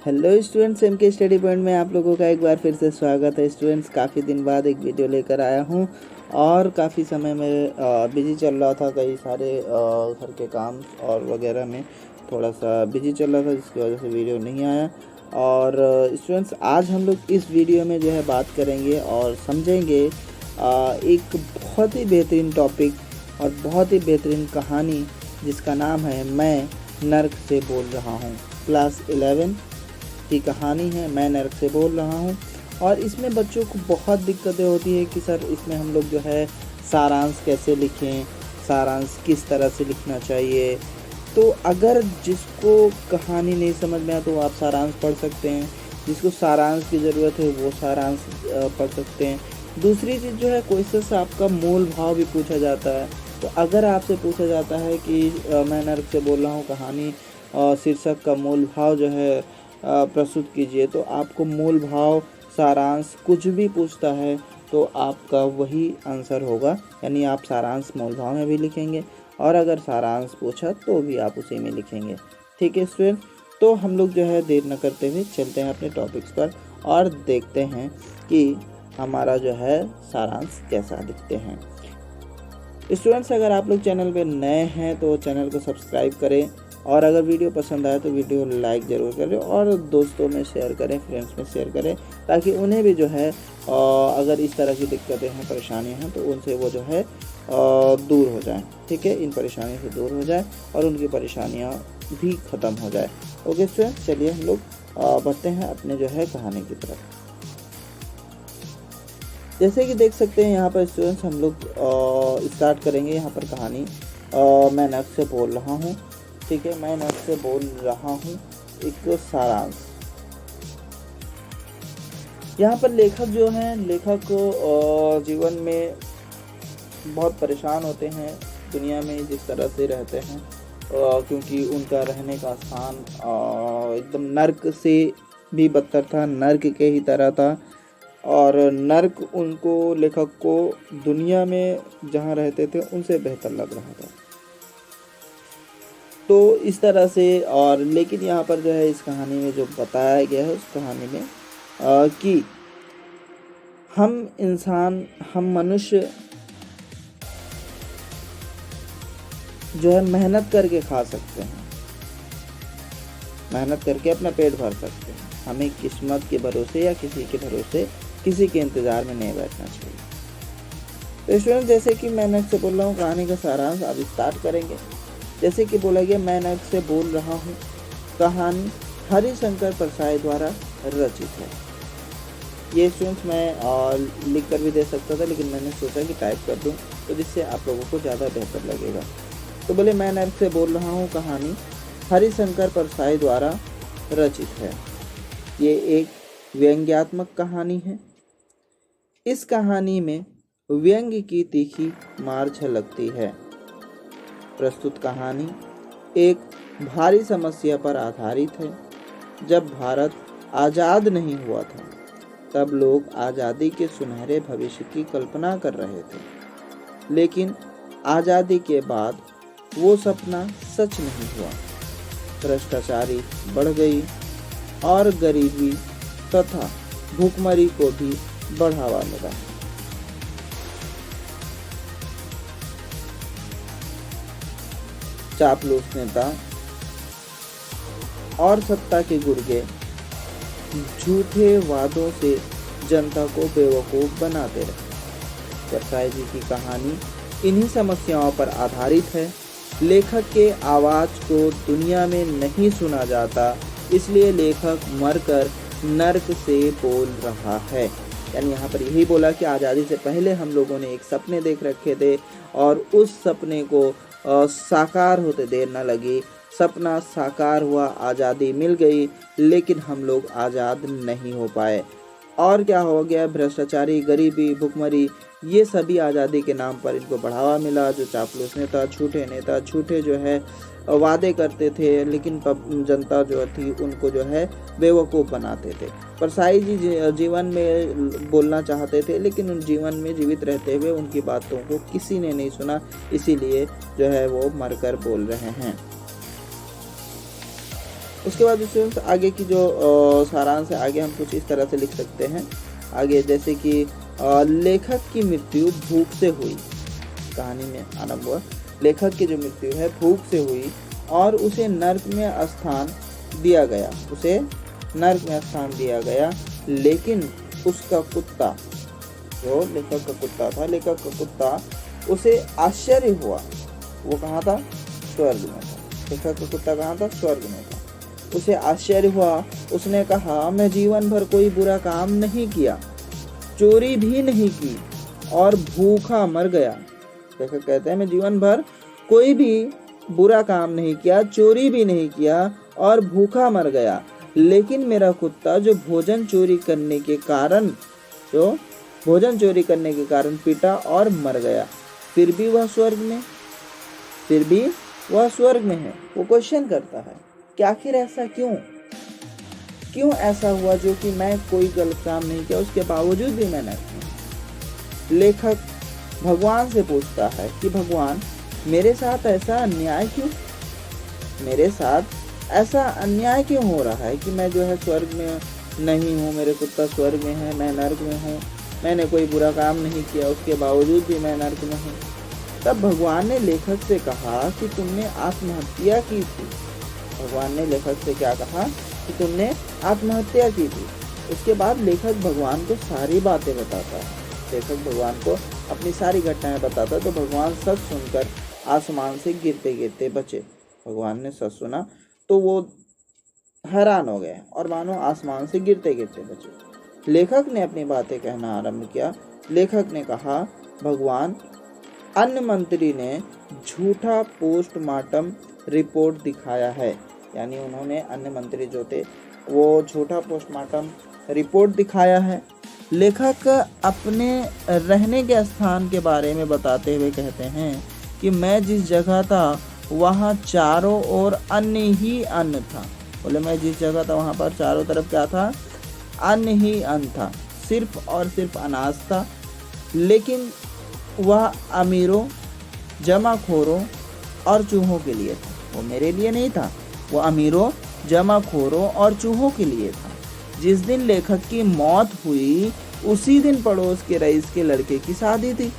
Hello students, M के study point में आप लोगों का एक बार फिर से स्वागत है। स्टूडेंट्स, काफ़ी दिन बाद एक वीडियो लेकर आया हूं और काफ़ी समय में बिजी चल रहा था। कई सारे घर के काम और वगैरह में थोड़ा सा बिजी चल रहा था, जिसकी वजह से वीडियो नहीं आया। और स्टूडेंट्स, आज हम लोग इस वीडियो में जो है बात करेंगे और समझेंगे एक बहुत ही बेहतरीन टॉपिक और बहुत ही बेहतरीन कहानी, जिसका नाम है मैं नर्क से बोल रहा हूँ। क्लास 11 की कहानी है, मैं नर्क से बोल रहा हूँ। और इसमें बच्चों को बहुत दिक्कतें होती है कि सर इसमें हम लोग जो है सारांश कैसे लिखें, सारांश किस तरह से लिखना चाहिए। तो अगर जिसको कहानी नहीं समझ में आया तो आप सारांश पढ़ सकते हैं, जिसको सारांश की ज़रूरत है वो सारांश पढ़ सकते हैं। दूसरी चीज़ जो है, क्वेश्चन से आपका मूल भाव भी पूछा जाता है। तो अगर आपसे पूछा जाता है कि मैं नर्क से बोल रहा हूँ कहानी शीर्षक का मूल भाव जो है प्रस्तुत कीजिए, तो आपको मूल भाव, सारांश कुछ भी पूछता है तो आपका वही आंसर होगा। यानी आप सारांश मूल भाव में भी लिखेंगे और अगर सारांश पूछा तो भी आप उसी में लिखेंगे। ठीक है स्टूडेंट, तो हम लोग जो है देर न करते हुए चलते हैं अपने टॉपिक्स पर और देखते हैं कि हमारा जो है सारांश कैसा लिखते हैं। स्टूडेंट्स, अगर आप लोग चैनल पे नए हैं तो चैनल को सब्सक्राइब करें और अगर वीडियो पसंद आए तो वीडियो लाइक ज़रूर करें और दोस्तों में शेयर करें, फ्रेंड्स में शेयर करें, ताकि उन्हें भी जो है अगर इस तरह की दिक्कतें हैं, परेशानियां हैं तो उनसे वो जो है दूर हो जाएं। ठीक है, इन परेशानियों से दूर हो जाए और उनकी परेशानियां भी ख़त्म हो जाए। ओके स्टूडेंट, चलिए हम लोग बढ़ते हैं अपने जो है कहानी की तरफ। जैसे कि देख सकते हैं यहाँ पर स्टूडेंट्स, हम लोग स्टार्ट करेंगे यहाँ पर कहानी मैं नर्क से बोल रहा हूँ। ठीक है, मैं नर्क से बोल रहा हूँ एक सारांश। यहाँ पर लेखक जो हैं, लेखक जीवन में बहुत परेशान होते हैं, दुनिया में जिस तरह से रहते हैं, क्योंकि उनका रहने का स्थान एकदम नर्क से भी बदतर था, नर्क के ही तरह था। और नर्क उनको, लेखक को दुनिया में जहाँ रहते थे उनसे बेहतर लग रहा था। तो इस तरह से, और लेकिन यहाँ पर जो है इस कहानी में जो बताया गया है, उस कहानी में कि हम इंसान, हम मनुष्य जो है मेहनत करके खा सकते हैं, मेहनत करके अपना पेट भर सकते हैं। हमें किस्मत के भरोसे या किसी के भरोसे, किसी के इंतज़ार में नहीं बैठना चाहिए। तो स्टूडेंट, जैसे कि मैं नर्क से बोल रहा हूँ कहानी का सारांश अब स्टार्ट करेंगे। जैसे कि बोला गया, मैं नर्क से बोल रहा हूँ कहानी हरिशंकर परसाई द्वारा रचित है। ये स्टूडेंट्स मैं लिख कर भी दे सकता था, लेकिन मैंने सोचा कि टाइप कर दूँ तो जिससे आप लोगों को ज़्यादा बेहतर लगेगा। तो बोले, मैं नर्क से बोल रहा हूँ कहानी हरिशंकर परसाई द्वारा रचित है। ये एक व्यंग्यात्मक कहानी है। इस कहानी में व्यंग्य की तीखी मार झलकती है। प्रस्तुत कहानी एक भारी समस्या पर आधारित है। जब भारत आज़ाद नहीं हुआ था, तब लोग आज़ादी के सुनहरे भविष्य की कल्पना कर रहे थे, लेकिन आज़ादी के बाद वो सपना सच नहीं हुआ। भ्रष्टाचारी बढ़ गई और गरीबी तथा भूखमरी को भी बढ़ावा मिला। चापलूस नेता और सत्ता के गुर्गे झूठे वादों से जनता को बेवकूफ बनाते रहे। परसाई जी की कहानी इन्हीं समस्याओं पर आधारित है। लेखक के आवाज़ को दुनिया में नहीं सुना जाता, इसलिए लेखक मरकर नर्क से बोल रहा है। यानी यहाँ पर यही बोला कि आज़ादी से पहले हम लोगों ने एक सपने देख रखे थे और उस सपने को साकार होते देर न लगी। सपना साकार हुआ, आज़ादी मिल गई, लेकिन हम लोग आज़ाद नहीं हो पाए। और क्या हो गया, भ्रष्टाचारी, गरीबी, भुखमरी, ये सभी आज़ादी के नाम पर इनको बढ़ावा मिला। जो चापलूस नेता, झूठे जो है वादे करते थे, लेकिन जनता जो थी उनको जो है बेवकूफ़ बनाते थे। परसाई जी जीवन में बोलना चाहते थे, लेकिन उन जीवन में जीवित रहते हुए उनकी बातों को किसी ने नहीं सुना, इसीलिए जो है वो मरकर बोल रहे हैं। उसके बाद स्टूडेंट्स आगे की जो सारांश है, आगे हम कुछ इस तरह से लिख सकते हैं आगे, जैसे कि लेखक की मृत्यु भूख से हुई। कहानी में आरंभ हुआ, लेखक की जो मृत्यु है भूख से हुई और उसे नर्क में स्थान दिया गया, उसे नर्क में स्थान दिया गया। लेकिन उसका कुत्ता, जो लेखक का कुत्ता था, लेखक का कुत्ता उसे आश्चर्य हुआ। वो कहाँ था? स्वर्ग में था। लेखक का कुत्ता कहाँ था? स्वर्ग में था। उसे आश्चर्य हुआ। उसने कहा, मैं जीवन भर कोई बुरा काम नहीं किया, चोरी भी नहीं की और भूखा मर गया। लेखक कहते हैं, मैं जीवन भर कोई भी बुरा काम नहीं किया, चोरी भी नहीं किया और भूखा मर गया। लेकिन मेरा कुत्ता जो भोजन चोरी करने के कारण पिटा और मर गया, फिर भी वह स्वर्ग में है। वो क्वेश्चन करता है कि आखिर ऐसा क्यों ऐसा हुआ, जो कि मैं कोई गलत काम नहीं किया, उसके बावजूद भी मैंने किया। लेखक भगवान से पूछता है कि भगवान, मेरे साथ ऐसा अन्याय क्यों? मेरे साथ ऐसा अन्याय क्यों हो रहा है कि मैं जो है स्वर्ग में नहीं हूँ, मेरे कुत्ता स्वर्ग में है, मैं नर्क में हूँ। मैंने कोई बुरा काम नहीं किया, उसके बावजूद भी मैं नर्क में हूँ। तब भगवान ने लेखक से कहा कि तुमने आत्महत्या की थी। भगवान ने लेखक से क्या कहा? कि तुमने आत्महत्या की थी। उसके बाद लेखक भगवान को सारी बातें बताता है। लेखक भगवान को अपनी सारी घटनाएं बताता है। तो भगवान सच सुनकर आसमान से गिरते गिरते बचे। भगवान ने सच सुना तो वो हैरान हो गए और मानो आसमान से गिरते गिरते बचे। लेखक ने अपनी बातें कहना आरंभ किया। लेखक ने कहा, भगवान, अन्य मंत्री ने झूठा पोस्टमार्टम रिपोर्ट दिखाया है। यानी उन्होंने, अन्य मंत्री जो थे, वो झूठा पोस्टमार्टम रिपोर्ट दिखाया है। लेखक अपने रहने के स्थान के बारे में बताते हुए कहते हैं कि मैं जिस जगह था वहाँ चारों ओर अन्न ही अन्न था। बोले, मैं जिस जगह था वहाँ पर चारों तरफ क्या था? अन्न ही अन्न था, सिर्फ और सिर्फ अनाज था। लेकिन वह अमीरों, जमाखोरों और चूहों के लिए था। वो मेरे लिए नहीं था, वो अमीरों, जमाखोरों और चूहों के लिए था। जिस दिन लेखक की मौत हुई उसी दिन पड़ोस के रईस के लड़के की शादी थी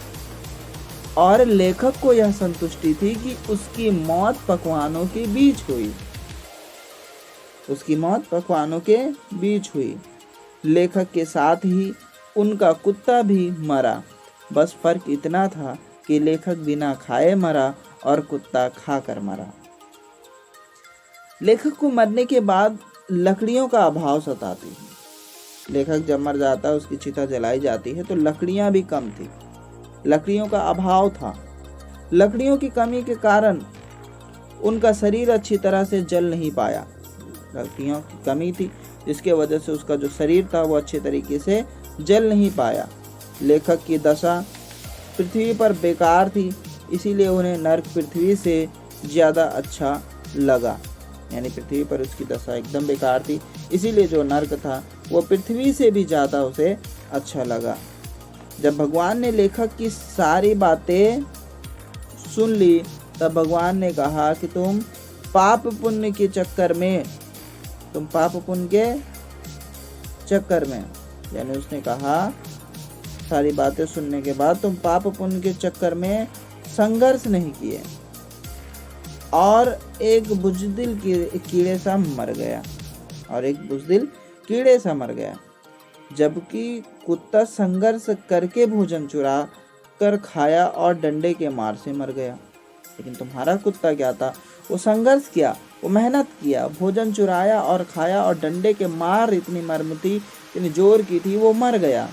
और लेखक को यह संतुष्टि थी कि उसकी मौत पकवानों के बीच हुई। उसकी मौत पकवानों के बीच हुई। लेखक के साथ ही उनका कुत्ता भी मरा। बस फर्क इतना था कि लेखक बिना खाए मरा और कुत्ता खाकर मरा। लेखक को मरने के बाद लकड़ियों का अभाव सताती है। लेखक जब मर जाता है, उसकी चिता जलाई जाती है तो लकड़ियां भी कम थी, लकड़ियों का अभाव था। लकड़ियों की कमी के कारण उनका शरीर अच्छी तरह से जल नहीं पाया। लकड़ियों की कमी थी जिसके वजह से उसका जो शरीर था वो अच्छे तरीके से जल नहीं पाया। लेखक की दशा पृथ्वी पर बेकार थी, इसीलिए उन्हें नर्क पृथ्वी से ज़्यादा अच्छा लगा। यानी पृथ्वी पर उसकी दशा एकदम बेकार थी, इसीलिए जो नर्क था वो पृथ्वी से भी ज़्यादा उसे अच्छा लगा। जब भगवान ने लेखक की सारी बातें सुन ली तब भगवान ने कहा कि तुम पाप पुण्य के चक्कर में, यानी उसने कहा सारी बातें सुनने के बाद तुम पाप पुण्य के चक्कर में संघर्ष नहीं किए और एक बुजदिल कीड़े सा मर गया। जबकि कुत्ता संघर्ष करके भोजन चुरा कर खाया और डंडे के मार से मर गया। लेकिन तुम्हारा कुत्ता क्या था? वो संघर्ष किया, वो मेहनत किया, भोजन चुराया और खाया और डंडे के मार इतनी मर्म थी, इतनी जोर की थी, वो मर गया।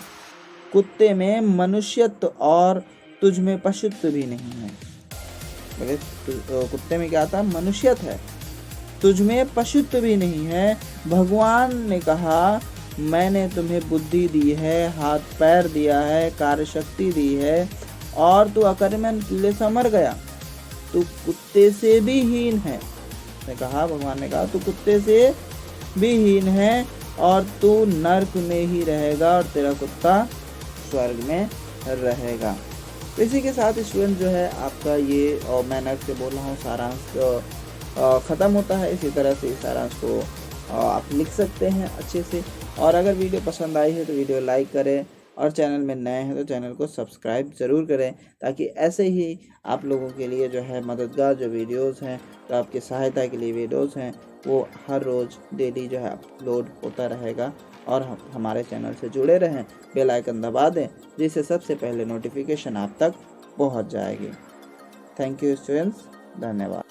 कुत्ते में मनुष्यत्व और तुझ में पशुत्व भी नहीं है। बोले, कुत्ते में क्या था? मनुष्यत्व है, तुझ में पशुत्व भी नहीं है। भगवान ने कहा, मैंने तुम्हें बुद्धि दी है, हाथ पैर दिया है, कार्य शक्ति दी है और तू अकर्मण्य कीड़े से मर गया। तू कुत्ते से भी हीन है। भगवान ने कहा तू कुत्ते से भी हीन है और तू नर्क में ही रहेगा और तेरा कुत्ता स्वर्ग में रहेगा। तो इसी के साथ स्टूडेंट जो है आपका ये, और मैं नर्क से बोल रहा हूँ, सारांश ख़त्म होता है। इसी तरह से इस सारांश को आप लिख सकते हैं अच्छे से। और अगर वीडियो पसंद आई है तो वीडियो लाइक करें, और चैनल में नए हैं तो चैनल को सब्सक्राइब ज़रूर करें, ताकि ऐसे ही आप लोगों के लिए जो है मददगार जो वीडियोस हैं, तो आपकी सहायता के लिए वीडियोस हैं, वो हर रोज़ डेली जो है अपलोड होता रहेगा। और हमारे चैनल से जुड़े रहें, बेल आइकन दबा दें, जिससे सबसे पहले नोटिफिकेशन आप तक पहुंच जाएगी। थैंक यू स्टूडेंट्स, धन्यवाद।